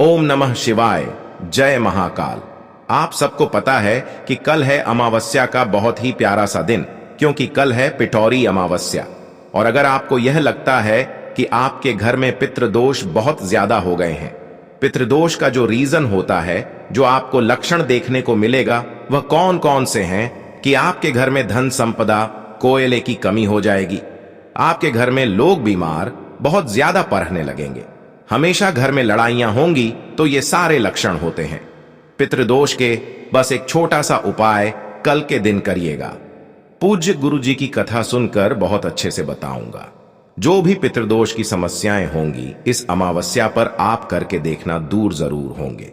ओम नमः शिवाय। जय महाकाल। आप सबको पता है कि कल है अमावस्या का बहुत ही प्यारा सा दिन, क्योंकि कल है पिठौरी अमावस्या। और अगर आपको यह लगता है कि आपके घर में पितृदोष बहुत ज्यादा हो गए हैं, पितृदोष का जो रीजन होता है, जो आपको लक्षण देखने को मिलेगा, वह कौन कौन से हैं कि आपके घर में धन संपदा कोयले की कमी हो जाएगी, आपके घर में लोग बीमार बहुत ज्यादा पड़ने लगेंगे, हमेशा घर में लड़ाइयां होंगी, तो ये सारे लक्षण होते हैं पितृदोष के। बस एक छोटा सा उपाय कल के दिन करिएगा। पूज्य गुरु जी की कथा सुनकर बहुत अच्छे से बताऊंगा। जो भी पितृदोष की समस्याएं होंगी, इस अमावस्या पर आप करके देखना, दूर जरूर होंगे।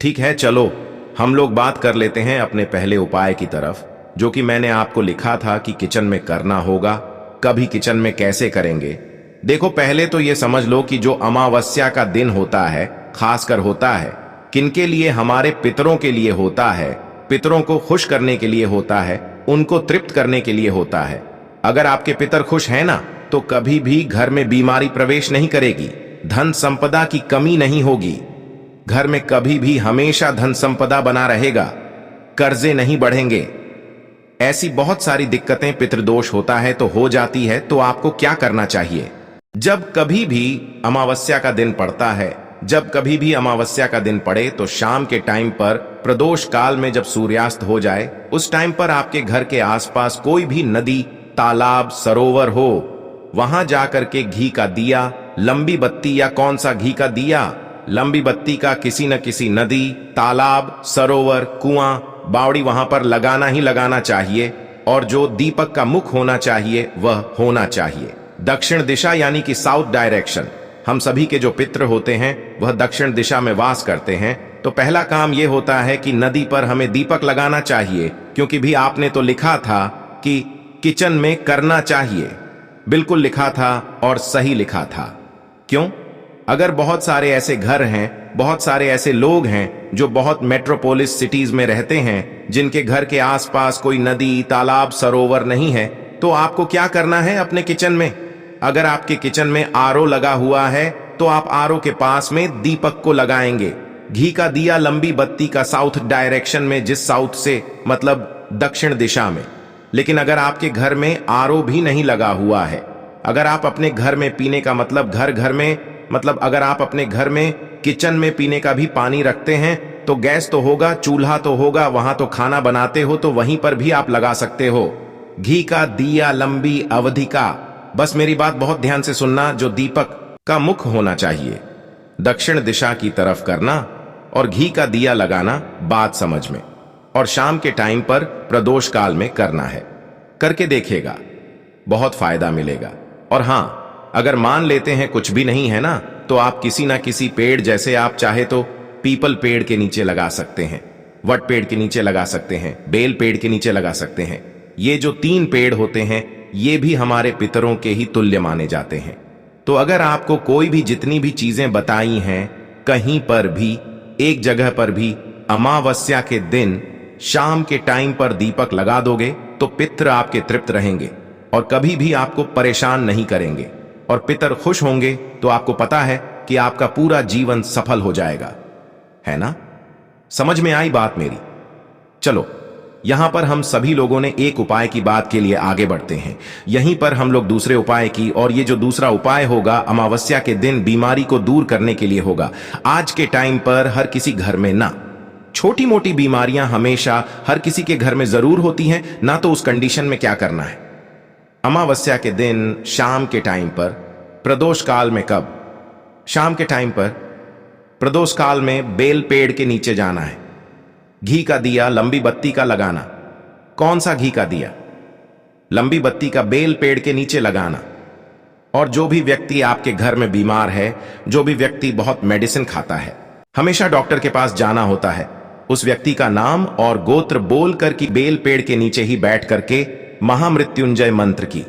ठीक है, चलो हम लोग बात कर लेते हैं अपने पहले उपाय की तरफ, जो कि मैंने आपको लिखा था कि किचन में करना होगा। कभी किचन में कैसे करेंगे? देखो, पहले तो ये समझ लो कि जो अमावस्या का दिन होता है, खासकर होता है किनके लिए? हमारे पितरों के लिए होता है। पितरों को खुश करने के लिए होता है, उनको तृप्त करने के लिए होता है। अगर आपके पितर खुश हैं ना, तो कभी भी घर में बीमारी प्रवेश नहीं करेगी, धन संपदा की कमी नहीं होगी, घर में कभी भी हमेशा धन संपदा बना रहेगा, कर्जे नहीं बढ़ेंगे। ऐसी बहुत सारी दिक्कतें पितृदोष होता है तो हो जाती है। तो आपको क्या करना चाहिए? जब कभी भी अमावस्या का दिन पड़ता है, जब कभी भी अमावस्या का दिन पड़े, तो शाम के टाइम पर प्रदोष काल में जब सूर्यास्त हो जाए, उस टाइम पर आपके घर के आसपास कोई भी नदी, तालाब, सरोवर हो, वहां जाकर के घी का दिया, लंबी बत्ती, या कौन सा घी का दिया, लंबी बत्ती का किसी न किसी नदी, तालाब, सरोवर, कुआं, बावड़ी वहां पर लगाना ही लगाना चाहिए। और जो दीपक का मुख होना चाहिए, वह होना चाहिए दक्षिण दिशा, यानी कि साउथ डायरेक्शन। हम सभी के जो पितृ होते हैं वह दक्षिण दिशा में वास करते हैं। तो पहला काम यह होता है कि नदी पर हमें दीपक लगाना चाहिए, क्योंकि भी आपने तो लिखा था कि किचन में करना चाहिए। बिल्कुल लिखा था और सही लिखा था। क्यों? अगर बहुत सारे ऐसे घर हैं, बहुत सारे ऐसे लोग हैं जो बहुत मेट्रोपोलिस सिटीज में रहते हैं, जिनके घर के आसपास कोई नदी, तालाब, सरोवर नहीं है, तो आपको क्या करना है अपने किचन में? अगर आपके किचन में आरओ लगा हुआ है, तो आप आरओ के पास में दीपक को लगाएंगे, घी का दिया, लंबी बत्ती का, साउथ डायरेक्शन में, जिस साउथ से मतलब दक्षिण दिशा में। लेकिन अगर आपके घर में आरओ भी नहीं लगा हुआ है, अगर आप अपने घर में पीने का मतलब घर में मतलब अगर आप अपने घर में किचन में पीने का भी पानी रखते हैं, तो गैस तो होगा, चूल्हा तो होगा, वहां तो खाना बनाते हो, तो वहीं पर भी आप लगा सकते हो घी का दिया, लंबी अवधि का। बस मेरी बात बहुत ध्यान से सुनना, जो दीपक का मुख होना चाहिए दक्षिण दिशा की तरफ करना, और घी का दिया लगाना, बात समझ में। और शाम के टाइम पर प्रदोष काल में करना है। करके देखिएगा, बहुत फायदा मिलेगा। और हां, अगर मान लेते हैं कुछ भी नहीं है ना, तो आप किसी ना किसी पेड़, जैसे आप चाहे तो पीपल पेड़ के नीचे लगा सकते हैं, वट पेड़ के नीचे लगा सकते हैं, बेल पेड़ के नीचे लगा सकते हैं। ये जो 3 पेड़ होते हैं, ये भी हमारे पितरों के ही तुल्य माने जाते हैं। तो अगर आपको कोई भी, जितनी भी चीजें बताई हैं, कहीं पर भी, एक जगह पर भी अमावस्या के दिन शाम के टाइम पर दीपक लगा दोगे, तो पितर आपके तृप्त रहेंगे और कभी भी आपको परेशान नहीं करेंगे, और पितर खुश होंगे। तो आपको पता है कि आपका पूरा जीवन सफल हो जाएगा, है ना? समझ में आई बात मेरी? चलो, यहां पर हम सभी लोगों ने एक उपाय की बात के लिए आगे बढ़ते हैं। यहीं पर हम लोग दूसरे उपाय की, और ये जो दूसरा उपाय होगा अमावस्या के दिन बीमारी को दूर करने के लिए होगा। आज के टाइम पर हर किसी घर में ना, छोटी मोटी बीमारियां हमेशा हर किसी के घर में जरूर होती हैं ना। तो उस कंडीशन में क्या करना है? अमावस्या के दिन शाम के टाइम पर, प्रदोष काल में, कब? शाम के टाइम पर प्रदोष काल में बेल पेड़ के नीचे जाना है, घी का दिया, लंबी बत्ती का लगाना। कौन सा घी का दिया? लंबी बत्ती का, बेल पेड़ के नीचे लगाना। और जो भी व्यक्ति आपके घर में बीमार है, जो भी व्यक्ति बहुत मेडिसिन खाता है, हमेशा डॉक्टर के पास जाना होता है, उस व्यक्ति का नाम और गोत्र बोलकर कि बेल पेड़ के नीचे ही बैठ करके महामृत्युंजय मंत्र की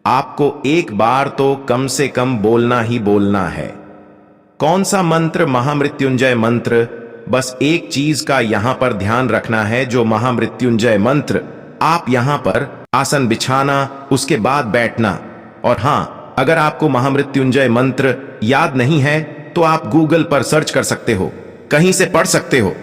आपको एक बार तो कम से कम बोलना ही बोलना है। कौन सा मंत्र? महामृत्युंजय मंत्र। बस एक चीज का यहां पर ध्यान रखना है, जो महामृत्युंजय मंत्र, आप यहां पर आसन बिछाना, उसके बाद बैठना। और हां, अगर आपको महामृत्युंजय मंत्र याद नहीं है, तो आप गूगल पर सर्च कर सकते हो, कहीं से पढ़ सकते हो।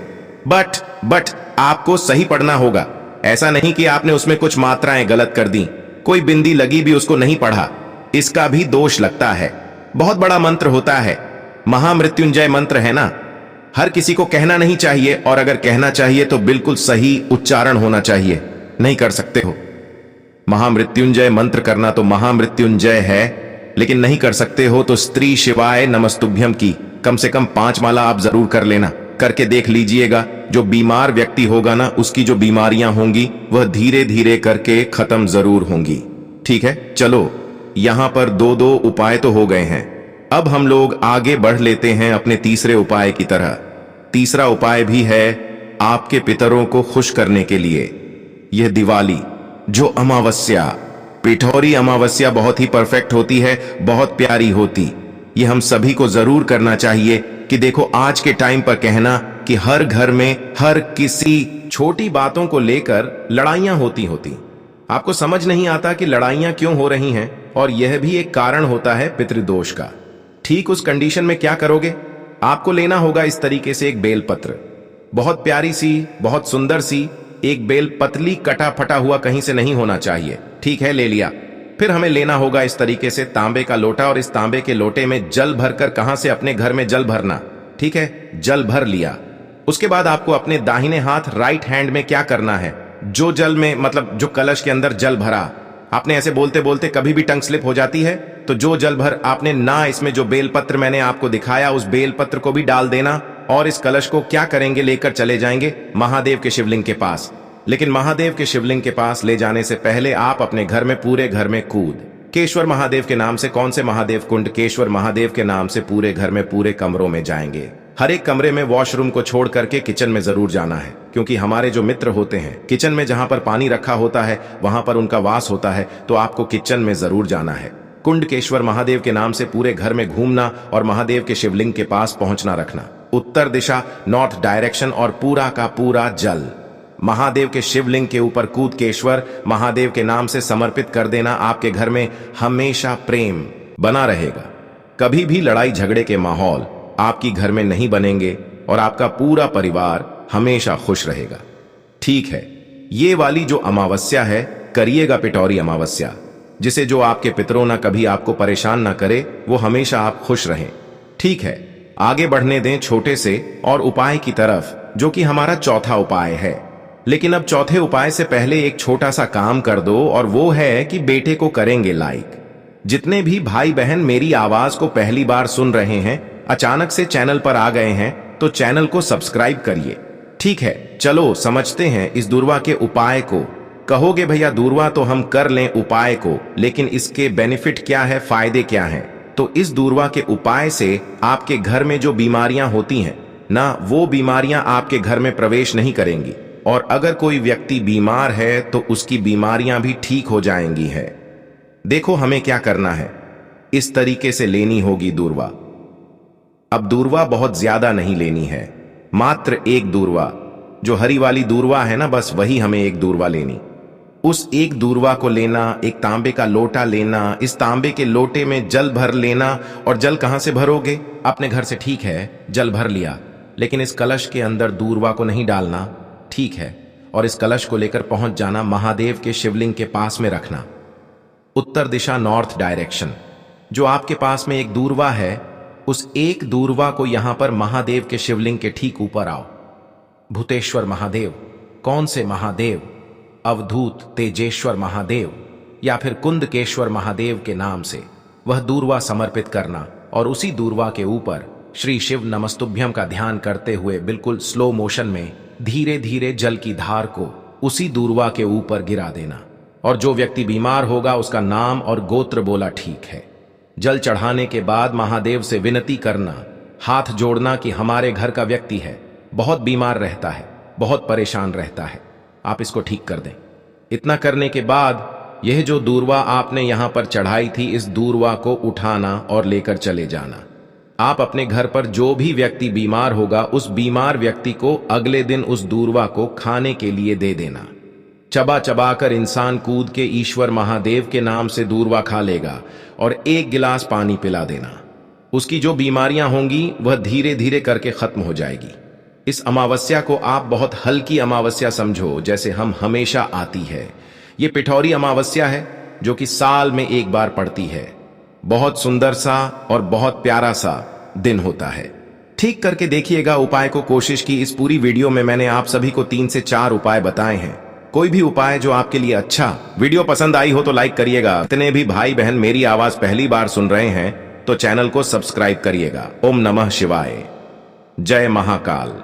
बट आपको सही पढ़ना होगा। ऐसा नहीं कि आपने उसमें कुछ मात्राएं गलत कर दी, कोई बिंदी लगी भी उसको नहीं पढ़ा, इसका भी दोष लगता है। बहुत बड़ा मंत्र होता है, महामृत्युंजय मंत्र है ना, हर किसी को कहना नहीं चाहिए, और अगर कहना चाहिए तो बिल्कुल सही उच्चारण होना चाहिए। नहीं कर सकते हो महामृत्युंजय मंत्र करना, तो महामृत्युंजय है, लेकिन नहीं कर सकते हो तो स्त्री शिवाय नमस्तुभ्यम की कम से कम 5 माला आप जरूर कर लेना। करके देख लीजिएगा, जो बीमार व्यक्ति होगा ना, उसकी जो बीमारियां होंगी वह धीरे धीरे करके खत्म जरूर होंगी। ठीक है, चलो यहां पर 2-2 उपाय तो हो गए हैं। अब हम लोग आगे बढ़ लेते हैं अपने तीसरे उपाय की तरह। तीसरा उपाय भी है आपके पितरों को खुश करने के लिए। यह दिवाली जो अमावस्या, पिठौरी अमावस्या बहुत ही परफेक्ट होती है, बहुत प्यारी होती। यह हम सभी को जरूर करना चाहिए कि देखो आज के टाइम पर कहना कि हर घर में हर किसी छोटी बातों को लेकर लड़ाइयां होती। आपको समझ नहीं आता कि लड़ाइयां क्यों हो रही हैं, और यह भी एक कारण होता है पितृदोष का। ठीक उस कंडीशन में क्या करोगे, आपको लेना होगा इस तरीके से एक बेलपत्र, बहुत प्यारी सी, बहुत सुंदर सी एक बेल, पतली कटा फटा हुआ कहीं से नहीं होना चाहिए। ठीक है, ले लिया। फिर हमें लेना होगा इस तरीके से तांबे का लोटा, और इस तांबे के लोटे में जल भरकर, कहां से, अपने घर में जल भरना। ठीक है, जल भर लिया। उसके बाद आपको अपने दाहिने हाथ राइट हैंड में क्या करना है, जो जल में, मतलब जो कलश के अंदर जल भरा, आपने ऐसे बोलते बोलते कभी भी टंग स्लिप हो जाती है, तो जो जल भर आपने ना, इसमें जो बेलपत्र मैंने आपको दिखाया उस बेलपत्र को भी डाल देना, और इस कलश को क्या करेंगे, लेकर चले जाएंगे महादेव के शिवलिंग के पास। लेकिन महादेव के शिवलिंग के पास ले जाने से पहले आप अपने घर में, पूरे घर में कूद केश्वर महादेव के नाम से, कौन से महादेव कुंड, केश्वर महादेव के नाम से पूरे घर में, पूरे कमरों में जाएंगे। हर एक कमरे में वॉशरूम को छोड़ करके किचन में जरूर जाना है, क्योंकि हमारे जो मित्र होते हैं किचन में, जहां पर पानी रखा होता है वहां पर उनका वास होता है, तो आपको किचन में जरूर जाना है। कुंडकेश्वर महादेव के नाम से पूरे घर में घूमना और महादेव के शिवलिंग के पास पहुंचना रखना। उत्तर दिशा, नॉर्थ डायरेक्शन, और पूरा का पूरा जल महादेव के शिवलिंग के ऊपर कूदकेश्वर महादेव के नाम से समर्पित कर देना। आपके घर में हमेशा प्रेम बना रहेगा, कभी भी लड़ाई झगड़े के माहौल आपकी घर में नहीं बनेंगे, और आपका पूरा परिवार हमेशा खुश रहेगा। ठीक है, ये वाली जो अमावस्या है, करिएगा पिठौरी अमावस्या, जिसे जो आपके पितरों ना कभी आपको परेशान ना करे, वो हमेशा आप खुश रहें। ठीक है, आगे बढ़ने दें छोटे से और उपाय की तरफ, जो कि हमारा चौथा उपाय है। लेकिन अब चौथे उपाय से पहले एक छोटा सा काम कर दो, और वो है कि बेटे को करेंगे लाइक। जितने भी भाई बहन मेरी आवाज को पहली बार सुन रहे हैं, अचानक से चैनल पर आ गए हैं, तो चैनल को सब्सक्राइब करिए। ठीक है, चलो समझते हैं इस दूरवा के उपाय को। कहोगे भैया दूरवा तो हम कर लें उपाय को, लेकिन इसके बेनिफिट क्या है, फायदे क्या हैं? तो इस दूरवा के उपाय से आपके घर में जो बीमारियां होती हैं ना, वो बीमारियां आपके घर में प्रवेश नहीं करेंगी, और अगर कोई व्यक्ति बीमार है तो उसकी बीमारियां भी ठीक हो जाएंगी है। देखो हमें क्या करना है, इस तरीके से लेनी होगी दूरवा। अब दूरवा बहुत ज्यादा नहीं लेनी है, मात्र एक दूरवा, जो हरी वाली दूरवा है ना, बस वही हमें एक दूरवा लेनी। उस एक दूरवा को लेना, एक तांबे का लोटा लेना, इस तांबे के लोटे में जल भर लेना। और जल कहां से भरोगे, अपने घर से। ठीक है, जल भर लिया, लेकिन इस कलश के अंदर दूरवा को नहीं डालना। ठीक है, और इस कलश को लेकर पहुंच जाना महादेव के शिवलिंग के पास में रखना। उत्तर दिशा, नॉर्थ डायरेक्शन। जो आपके पास में एक दूरवा है, उस एक दूरवा को यहां पर महादेव के शिवलिंग के ठीक ऊपर आओ। भूतेश्वर महादेव, कौन से महादेव, अवधूत तेजेश्वर महादेव या फिर कुंदकेश्वर महादेव के नाम से वह दूरवा समर्पित करना, और उसी दूरवा के ऊपर श्री शिव नमस्तुभ्यम का ध्यान करते हुए बिल्कुल स्लो मोशन में धीरे धीरे जल की धार को उसी दूरवा के ऊपर गिरा देना। और जो व्यक्ति बीमार होगा उसका नाम और गोत्र बोला। ठीक है, जल चढ़ाने के बाद महादेव से विनती करना, हाथ जोड़ना कि हमारे घर का व्यक्ति है, बहुत बीमार रहता है, बहुत परेशान रहता है, आप इसको ठीक कर दें। इतना करने के बाद यह जो दूरवा आपने यहां पर चढ़ाई थी, इस दूरवा को उठाना और लेकर चले जाना। आप अपने घर पर जो भी व्यक्ति बीमार होगा, उस बीमार व्यक्ति को अगले दिन उस दूरवा को खाने के लिए दे देना। चबा चबा कर इंसान कूद के ईश्वर महादेव के नाम से दूरवा खा लेगा, और 1 गिलास पानी पिला देना। उसकी जो बीमारियां होंगी वह धीरे धीरे करके खत्म हो जाएगी। इस अमावस्या को आप बहुत हल्की अमावस्या समझो, जैसे हम हमेशा आती है। ये पिठौरी अमावस्या है जो कि साल में एक बार पड़ती है। बहुत सुंदर सा और बहुत प्यारा सा दिन होता है। ठीक करके देखिएगा उपाय को। कोशिश की इस पूरी वीडियो में मैंने आप सभी को 3 से 4 उपाय बताए हैं। कोई भी उपाय जो आपके लिए अच्छा। वीडियो पसंद आई हो तो लाइक करिएगा। इतने भी भाई बहन मेरी आवाज पहली बार सुन रहे हैं तो चैनल को सब्सक्राइब करिएगा। ओम नमः शिवाय। जय महाकाल।